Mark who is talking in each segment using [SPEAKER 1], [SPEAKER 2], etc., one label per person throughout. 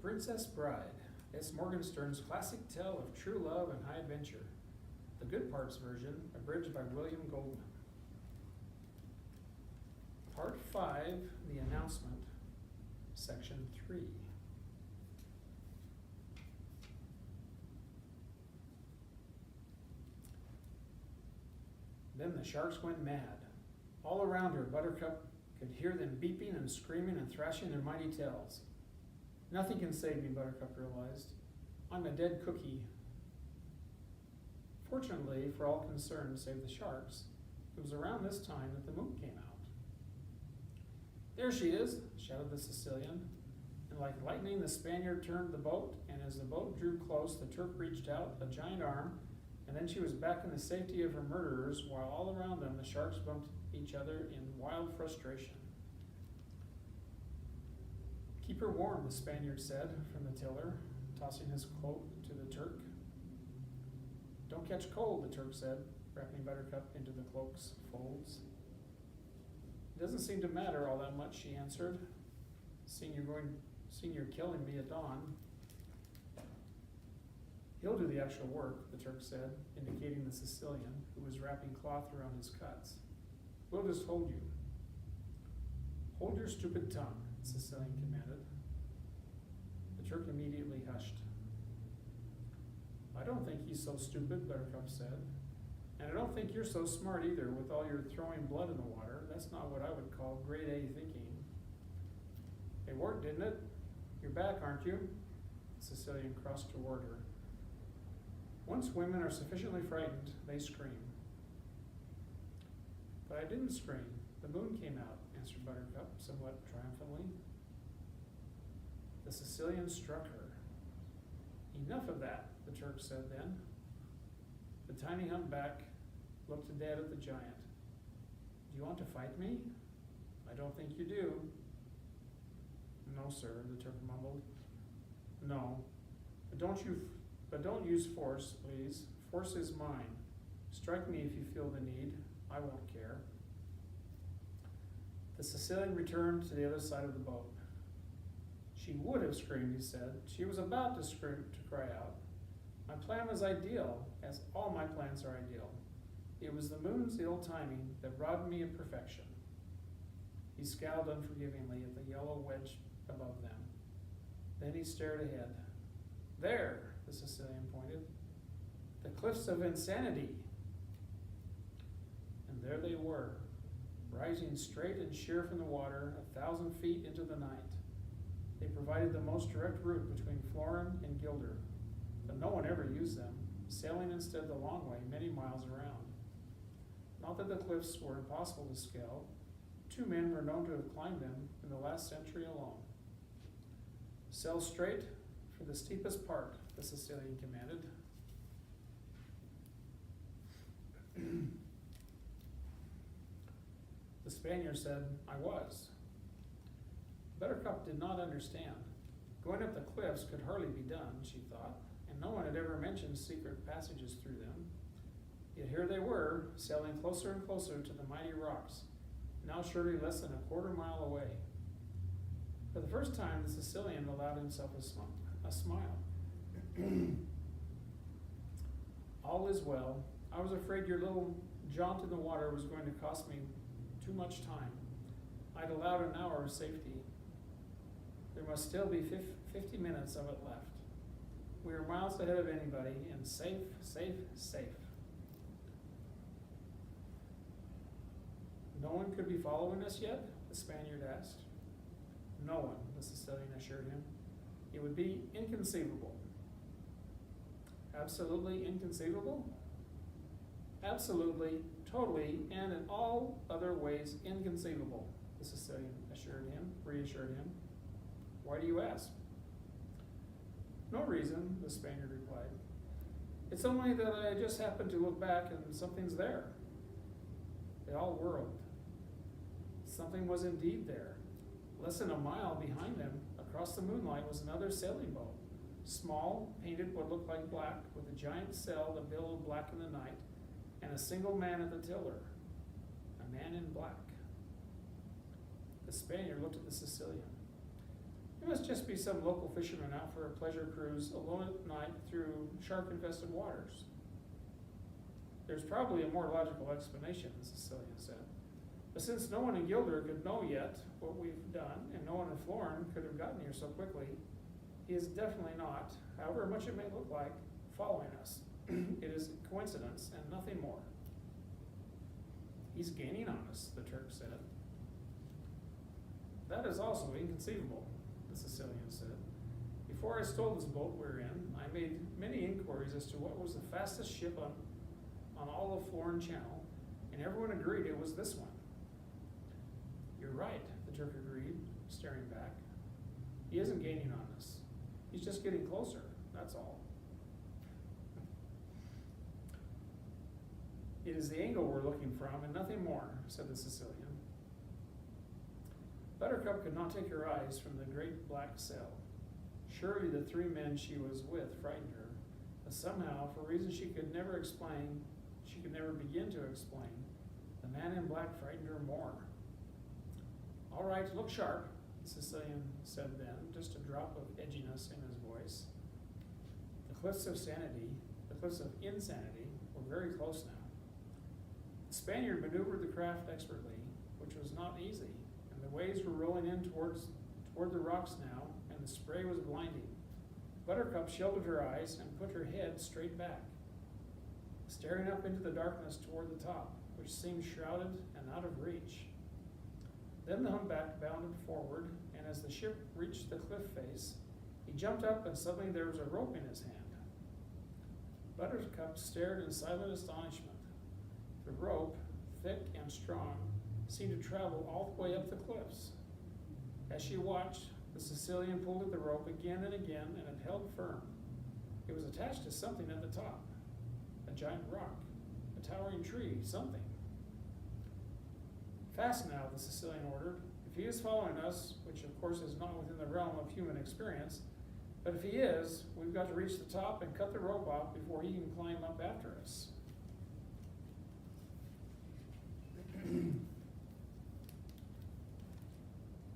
[SPEAKER 1] Princess Bride. It's Morgenstern's classic tale of true love and high adventure. The Good Parts version, abridged by William Goldman. Part 5, The Announcement, Section 3. Then the sharks went mad. All around her, Buttercup could hear them beeping and screaming and thrashing their mighty tails. Nothing can save me, Buttercup realized. I'm a dead cookie. Fortunately, for all concerned save the sharks, it was around this time that the moon came out. There she is, shouted the Sicilian, and like lightning the Spaniard turned the boat, and as the boat drew close, the Turk reached out a giant arm, and then she was back in the safety of her murderers, while all around them the sharks bumped each other in wild frustration. Keep her warm, the Spaniard said from the tiller, tossing his cloak to the Turk. Don't catch cold, the Turk said, wrapping Buttercup into the cloak's folds. It doesn't seem to matter all that much, she answered, seeing you're killing me at dawn. He'll do the actual work, the Turk said, indicating the Sicilian, who was wrapping cloth around his cuts. We'll just hold you. Hold your stupid tongue, the Sicilian commanded. The Turk immediately hushed. I don't think he's so stupid, Buttercup said. And I don't think you're so smart either, with all your throwing blood in the water. That's not what I would call grade A thinking. It worked, didn't it? You're back, aren't you? The Sicilian crossed toward her. Once women are sufficiently frightened, they scream. But I didn't scream. The moon came out, answered Buttercup, somewhat triumphantly. The Sicilian struck her. Enough of that, the Turk said then. The tiny humpback looked dead at the giant. Do you want to fight me? I don't think you do. No, sir, the Turk mumbled. No, but don't use force, please. Force is mine. Strike me if you feel the need. I won't care. The Sicilian returned to the other side of the boat. She would have screamed, he said. She was about to scream, to cry out. My plan was ideal, as all my plans are ideal. It was the moon's ill timing that robbed me of perfection. He scowled unforgivingly at the yellow wedge above them. Then he stared ahead. There, the Sicilian pointed. The cliffs of insanity. And there they were, rising straight and sheer from the water 1,000 feet into the night. They provided the most direct route between Florin and Gilder, but no one ever used them, sailing instead the long way many miles around. Not that the cliffs were impossible to scale. 2 men were known to have climbed them in the last century alone. Sail straight for the steepest part, the Sicilian commanded. The Spaniard said, I was. Buttercup did not understand. Going up the cliffs could hardly be done, she thought, and no one had ever mentioned secret passages through them. Yet here they were, sailing closer and closer to the mighty rocks, now surely less than a quarter mile away. For the first time, the Sicilian allowed himself a smile. All is well. I was afraid your little jaunt in the water was going to cost me too much time. I'd allowed an hour of safety. There must still be 50 minutes of it left. We are miles ahead of anybody, and safe, safe, safe. No one could be following us yet? The Spaniard asked. No one, the Sicilian assured him. It would be inconceivable. Absolutely inconceivable? Absolutely, totally, and in all other ways inconceivable, the Sicilian reassured him. Why do you ask? No reason, the Spaniard replied. It's only that I just happened to look back and something's there. They all whirled. Something was indeed there. Less than a mile behind them, across the moonlight, was another sailing boat. Small, painted what looked like black, with a giant sail that billowed black in the night, and a single man at the tiller. A man in black. The Spaniard looked at the Sicilian. It must just be some local fisherman out for a pleasure cruise alone at night through shark-infested waters. There's probably a more logical explanation, Cecilia said. But since no one in Gilder could know yet what we've done, and no one in Florin could have gotten here so quickly, he is definitely not, however much it may look like, following us. It is a coincidence and nothing more. He's gaining on us, the Turk said. That is also inconceivable, the Sicilian said. Before I stole this boat we're in, I made many inquiries as to what was the fastest ship on all of Florin Channel, and everyone agreed it was this one. You're right, the Turk agreed, staring back. He isn't gaining on us. He's just getting closer, that's all. It is the angle we're looking from and nothing more, said the Sicilian. Buttercup could not take her eyes from the great black sail. Surely the three men she was with frightened her, but somehow, for reasons she could never explain, she could never begin to explain, the man in black frightened her more. All right, look sharp, the Sicilian said then, just a drop of edginess in his voice. The cliffs of insanity, were very close now. The Spaniard maneuvered the craft expertly, which was not easy, and the waves were rolling in toward the rocks now, and the spray was blinding. Buttercup shielded her eyes and put her head straight back, staring up into the darkness toward the top, which seemed shrouded and out of reach. Then the humpback bounded forward, and as the ship reached the cliff face, he jumped up and suddenly there was a rope in his hand. Buttercup stared in silent astonishment. The rope, thick and strong, seemed to travel all the way up the cliffs. As she watched, the Sicilian pulled at the rope again and again, and it held firm. It was attached to something at the top, a giant rock, a towering tree, something. Fast now, the Sicilian ordered. If he is following us, which of course is not within the realm of human experience, but if he is, we've got to reach the top and cut the rope off before he can climb up after us.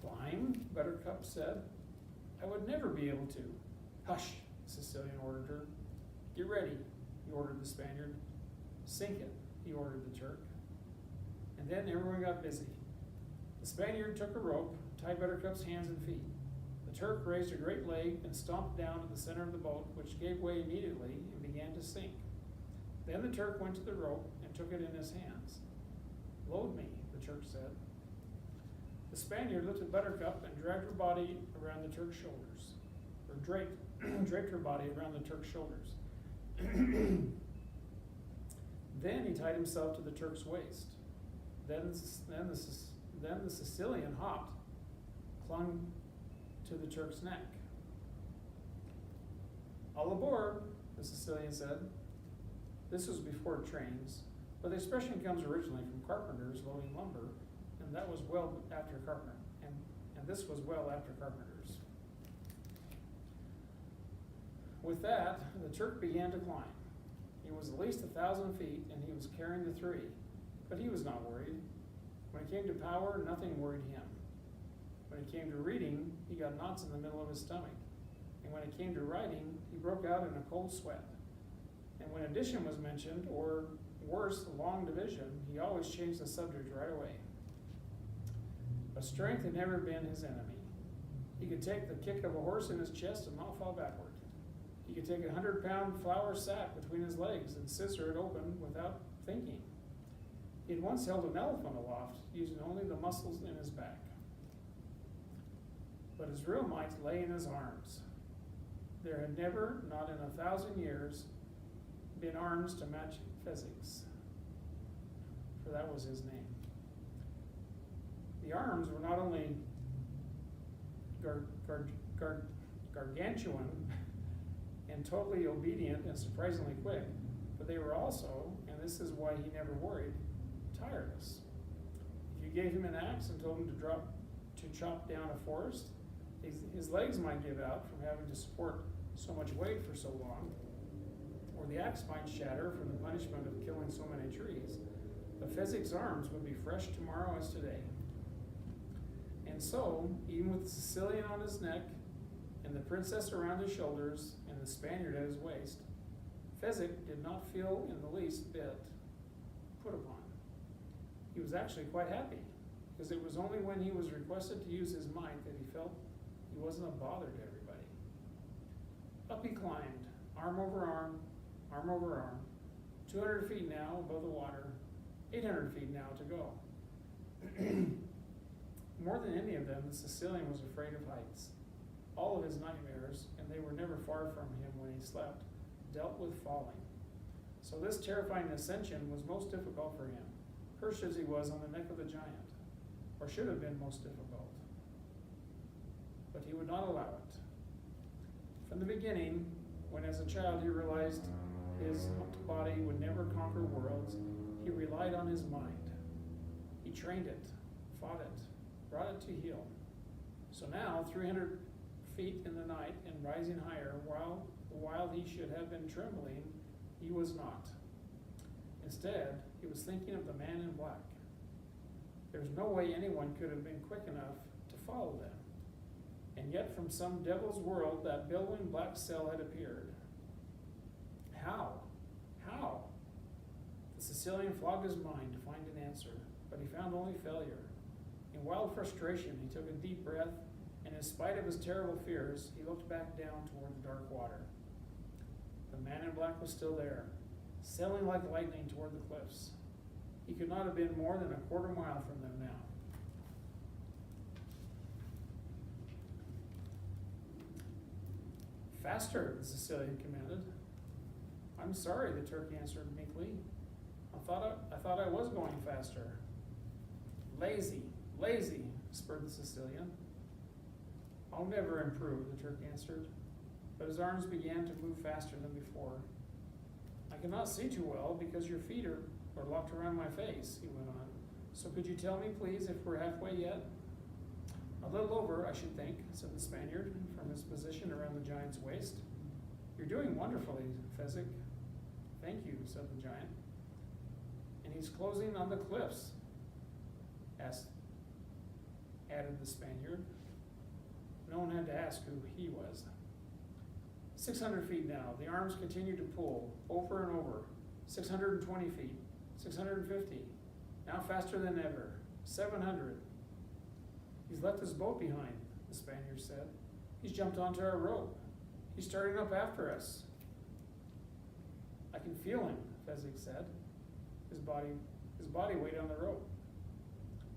[SPEAKER 1] Climb, Buttercup said. I would never be able to. Hush, the Sicilian ordered her. Get ready, he ordered the Spaniard. Sink it, he ordered the Turk. And then everyone got busy. The Spaniard took a rope, tied Buttercup's hands and feet. The Turk raised a great leg and stomped down at the center of the boat, which gave way immediately and began to sink. Then the Turk went to the rope and took it in his hands. Load me, the Turk said. The Spaniard lifted Buttercup and dragged her body around the Turk's shoulders, or draped her body around the Turk's shoulders. Then he tied himself to the Turk's waist. Then the Sicilian hopped, clung to the Turk's neck. All aboard, the Sicilian said. This was before trains, but the expression comes originally from carpenters loading lumber, and that was well after carpenter, and this was well after carpenters. With that, the Turk began to climb. He was at least 1,000 feet, and he was carrying the three, but he was not worried. When it came to power, nothing worried him. When it came to reading, he got knots in the middle of his stomach. And when it came to writing, he broke out in a cold sweat. And when addition was mentioned, or worse, long division, he always changed the subject right away. But strength had never been his enemy. He could take the kick of a horse in his chest and not fall backward. He could take a 100-pound flour sack between his legs and scissor it open without thinking. He had once held an elephant aloft, using only the muscles in his back. But his real might lay in his arms. There had never, not in 1,000 years, been arms to match Physics, for that was his name. The arms were not only gargantuan and totally obedient and surprisingly quick, but they were also, and this is why he never worried, tireless. If you gave him an axe and told him to chop down a forest, his legs might give out from having to support so much weight for so long, or the axe might shatter from the punishment of killing so many trees. But Physics' arms would be fresh tomorrow as today. And And so, even with the Sicilian on his neck, and the princess around his shoulders, and the Spaniard at his waist, Fezzik did not feel in the least bit put upon. He was actually quite happy, because it was only when he was requested to use his might that he felt he wasn't a bother to everybody. Up he climbed, arm over arm over arm, 200 feet now above the water, 800 feet now to go. More than any of them, the Sicilian was afraid of heights. All of his nightmares, and they were never far from him when he slept, dealt with falling. So this terrifying ascension was most difficult for him, perched as he was on the neck of the giant, or should have been most difficult. But he would not allow it. From the beginning, when as a child he realized his humped body would never conquer worlds, he relied on his mind. He trained it, fought it, brought it to heel. So now, 300 feet in the night and rising higher, while he should have been trembling, he was not. Instead, he was thinking of the man in black. There was no way anyone could have been quick enough to follow them. And yet from some devil's world that billowing black cell had appeared. How? How? The Sicilian flogged his mind to find an answer, but he found only failure. In wild frustration, he took a deep breath, and in spite of his terrible fears, he looked back down toward the dark water. The man in black was still there, sailing like lightning toward the cliffs. He could not have been more than a quarter mile from them now. Faster, the Sicilian commanded. I'm sorry, the Turk answered meekly. I thought I was going faster. Lazy, spurred the Sicilian. I'll never improve, the Turk answered, but his arms began to move faster than before. I cannot see too well because your feet are locked around my face, he went on. So could you tell me, please, if we're halfway yet? A little over, I should think, said the Spaniard from his position around the giant's waist. You're doing wonderfully, Fezzik. Thank you, said the giant. And he's closing on the cliffs, added the Spaniard. No one had to ask who he was. 600 feet now. The arms continued to pull, over and over. 620 feet, 650. Now faster than ever. 700. He's left his boat behind, the Spaniard said. He's jumped onto our rope. He's starting up after us. I can feel him, Fezzik said. His body weight on the rope.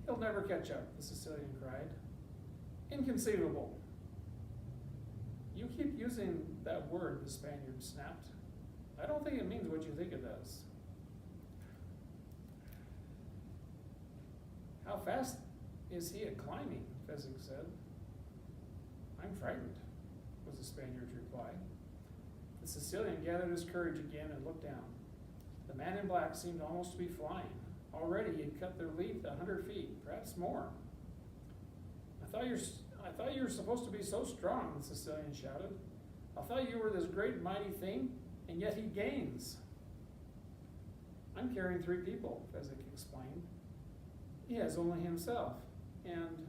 [SPEAKER 1] He'll never catch up, the Sicilian cried. Inconceivable. You keep using that word, the Spaniard snapped. I don't think it means what you think it does. How fast is he at climbing? Fezzik said. I'm frightened, was the Spaniard's reply. The Sicilian gathered his courage again and looked down. The man in black seemed almost to be flying. Already he had cut their lead 100 feet, perhaps more. I thought you were supposed to be so strong, the Sicilian shouted. I thought you were this great mighty thing, and yet he gains. I'm carrying 3 people, Fezzik explained. He has only himself, and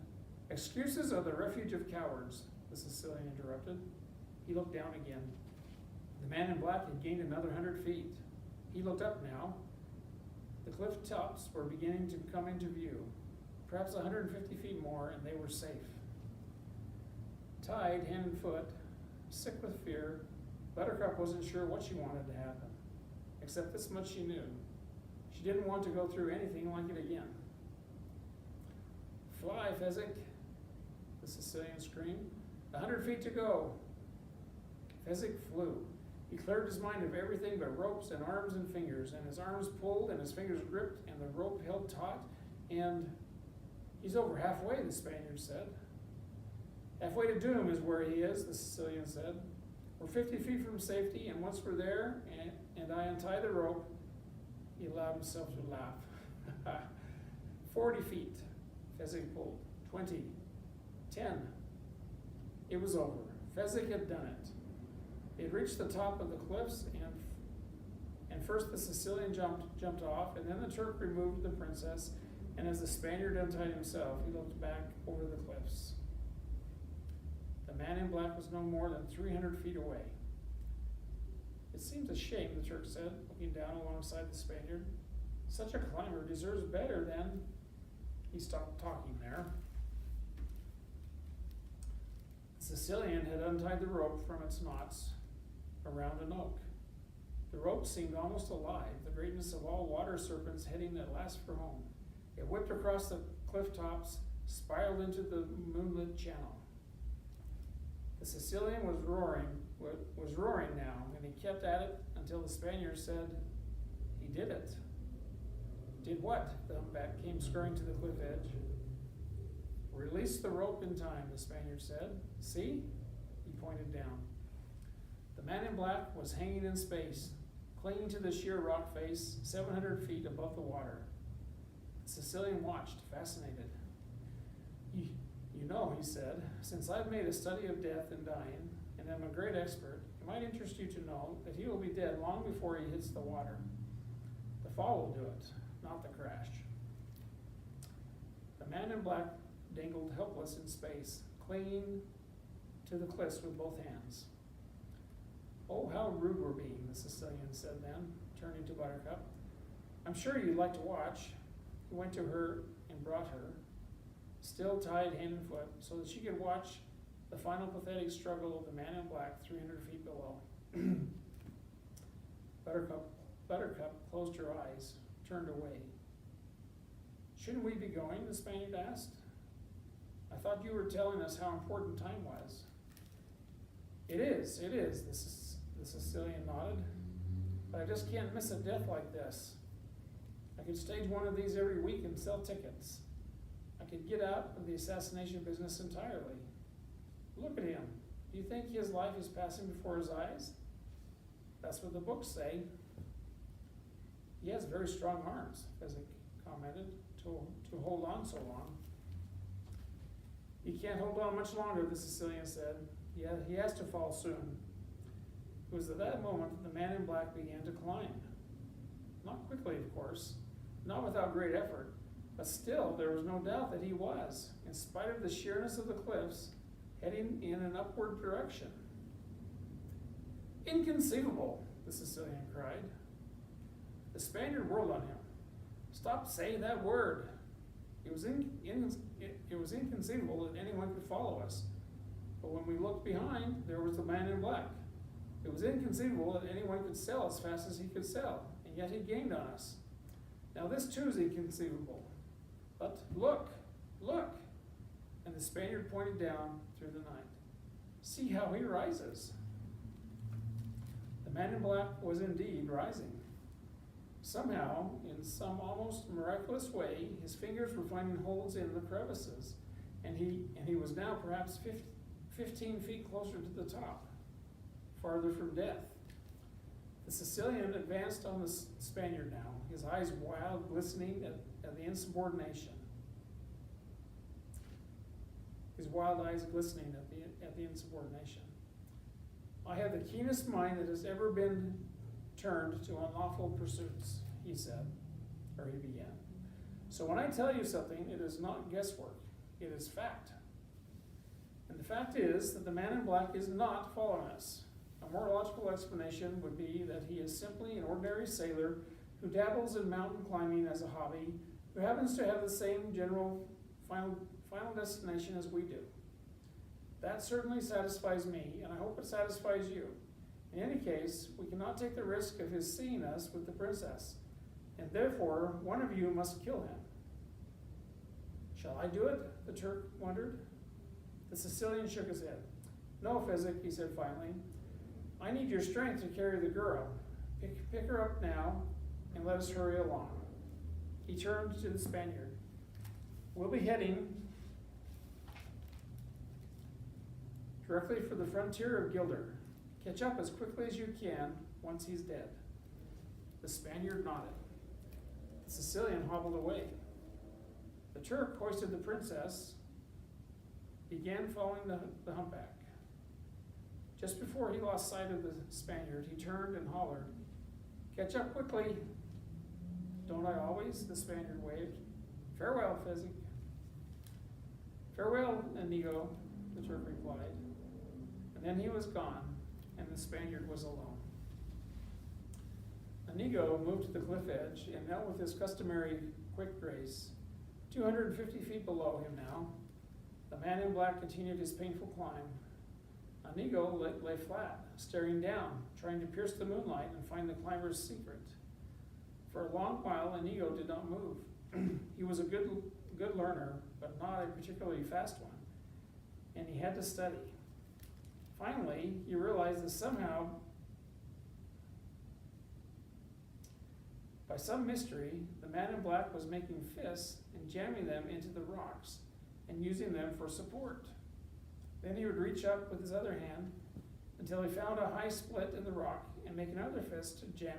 [SPEAKER 1] excuses are the refuge of cowards, the Sicilian interrupted. He looked down again. The man in black had gained another 100 feet. He looked up now. The cliff tops were beginning to come into view, perhaps 150 feet more, and they were safe. Tied hand and foot, sick with fear, Buttercup wasn't sure what she wanted to happen, except this much she knew. She didn't want to go through anything like it again. Fly, Fezzik, the Sicilian screamed. 100 feet to go. Fezzik flew. He cleared his mind of everything but ropes and arms and fingers, and his arms pulled and his fingers gripped and the rope held taut, and he's over halfway, the Spaniard said. Halfway to doom is where he is, the Sicilian said. We're 50 feet from safety, and once we're there, and I untie the rope, he allowed himself to laugh. 40 feet, Fezzik pulled. 20, 10. It was over. Fezzik had done it. He had reached the top of the cliffs, and first the Sicilian jumped off, and then the Turk removed the princess, And as the Spaniard untied himself, he looked back over the cliffs. The man in black was no more than 300 feet away. It seems a shame, the Turk said, looking down alongside the Spaniard. Such a climber deserves better than... He stopped talking there. The Sicilian had untied the rope from its knots around an oak. The rope seemed almost alive, the greatness of all water serpents heading at last for home. It whipped across the cliff tops, spiraled into the moonlit channel. The Sicilian was roaring now, and he kept at it until the Spaniard said, "He did it." "Did what?" The humpback came scurrying to the cliff edge. "Release the rope in time," the Spaniard said. "See?" He pointed down. The man in black was hanging in space, clinging to the sheer rock face 700 feet above the water. The Sicilian watched, fascinated. You know, he said, since I've made a study of death and dying, and am a great expert, it might interest you to know that he will be dead long before he hits the water. The fall will do it, not the crash." The man in black dangled helpless in space, clinging to the cliffs with both hands. "Oh, how rude we're being," the Sicilian said then, turning to Buttercup. "I'm sure you'd like to watch." He went to her and brought her, still tied hand and foot, so that she could watch the final pathetic struggle of the man in black 300 feet below. Buttercup closed her eyes, turned away. "Shouldn't we be going?" the Spaniard asked. "I thought you were telling us how important time was." It is, the Sicilian nodded. "But I just can't miss a death like this. I could stage one of these every week and sell tickets. I could get out of the assassination business entirely. Look at him. Do you think his life is passing before his eyes?" "That's what the books say." "He has very strong arms," Physic commented, to hold on so long. "He can't hold on much longer," the Sicilian said. "Yeah, he has to fall soon." It was at that moment that the man in black began to climb. Not quickly, of course, not without great effort, but still there was no doubt that he was, in spite of the sheerness of the cliffs, heading in an upward direction. "Inconceivable," the Sicilian cried. The Spaniard whirled on him. "Stop saying that word. It was inconceivable that anyone could follow us. But when we looked behind, there was the man in black. It was inconceivable that anyone could sell as fast as he could sell, and yet he gained on us. Now this too is inconceivable. But look, look!" And the Spaniard pointed down through the night. "See how he rises." The man in black was indeed rising. Somehow, in some almost miraculous way, his fingers were finding holes in the crevices, and he was now perhaps 15 feet closer to the top, farther from death. The Sicilian advanced on the Spaniard now, his eyes wild, glistening at the insubordination. His wild eyes glistening at the insubordination. "I have the keenest mind that has ever been turned to unlawful pursuits," he said, or he began. "So when I tell you something, it is not guesswork, it is fact. And the fact is that the man in black is not following us. A more logical explanation would be that he is simply an ordinary sailor who dabbles in mountain climbing as a hobby, who happens to have the same general final destination as we do. That certainly satisfies me, and I hope it satisfies you. In any case, we cannot take the risk of his seeing us with the princess, and therefore one of you must kill him." "Shall I do it?" the Turk wondered. The Sicilian shook his head. "No, Physic," he said finally. "I need your strength to carry the girl. Pick her up now, and let us hurry along." He turned to the Spaniard. "We'll be heading directly for the frontier of Gilder. Catch up as quickly as you can once he's dead." The Spaniard nodded. The Sicilian hobbled away. The Turk hoisted the princess, began following the humpback. Just before he lost sight of the Spaniard, he turned and hollered, "Catch up quickly." "Don't I always?" the Spaniard waved. Farewell, Physic. Farewell, Inigo, the Turk replied. And then he was gone, and the Spaniard was alone. Inigo moved to the cliff edge and knelt with his customary quick grace. 250 feet below him now, the man in black continued his painful climb. Inigo lay flat, staring down, trying to pierce the moonlight and find the climber's secret. For a long while, Inigo did not move. He was a good learner, but not a particularly fast one, and he had to study. Finally, he realized that somehow, by some mystery, the man in black was making fists and jamming them into the rocks and using them for support. Then he would reach up with his other hand until he found a high split in the rock and make another fist to jam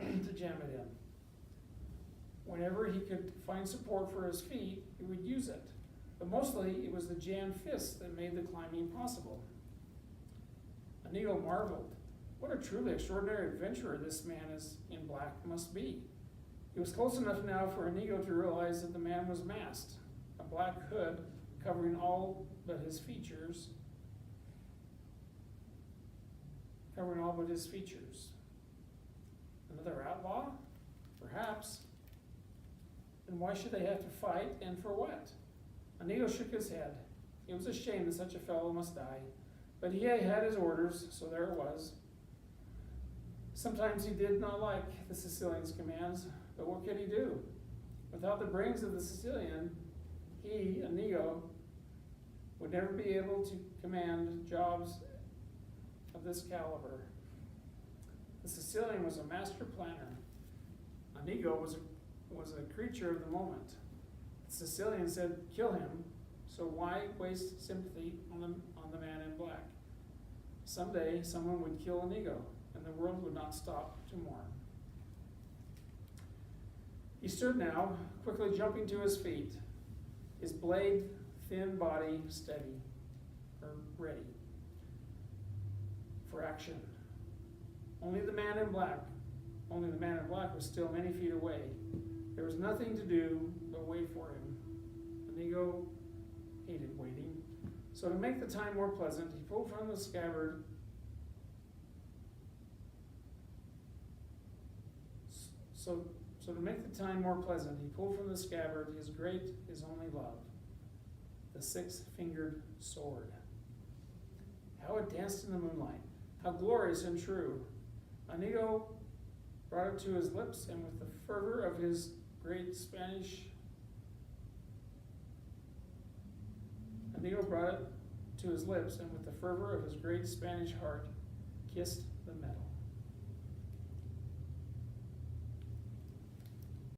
[SPEAKER 1] it in. Whenever he could find support for his feet, he would use it. But mostly it was the jammed fists that made the climbing possible. Inigo marveled. What a truly extraordinary adventurer this man in black must be. It was close enough now for Inigo to realize that the man was masked, a black hood covering all but his features. Another outlaw? Perhaps. Then why should they have to fight, and for what? Inigo shook his head. It was a shame that such a fellow must die, but he had his orders, so there it was. Sometimes he did not like the Sicilian's commands, but what could he do? Without the brains of the Sicilian, he, Inigo, would never be able to command jobs of this caliber. The Sicilian was a master planner. Inigo was a creature of the moment. The Sicilian said, kill him, so why waste sympathy on the man in black? Someday, someone would kill Inigo, and the world would not stop to mourn. He stood now, quickly jumping to his feet, his blade-thin body steady, or ready for action. Only the man in black was still many feet away. There was nothing to do but wait for him. Inigo hated waiting. So to make the time more pleasant, he pulled from the scabbard his only love, the six-fingered sword. How it danced in the moonlight, how glorious and true. Inigo brought it to his lips, and with the fervor of his great Spanish heart, kissed the metal.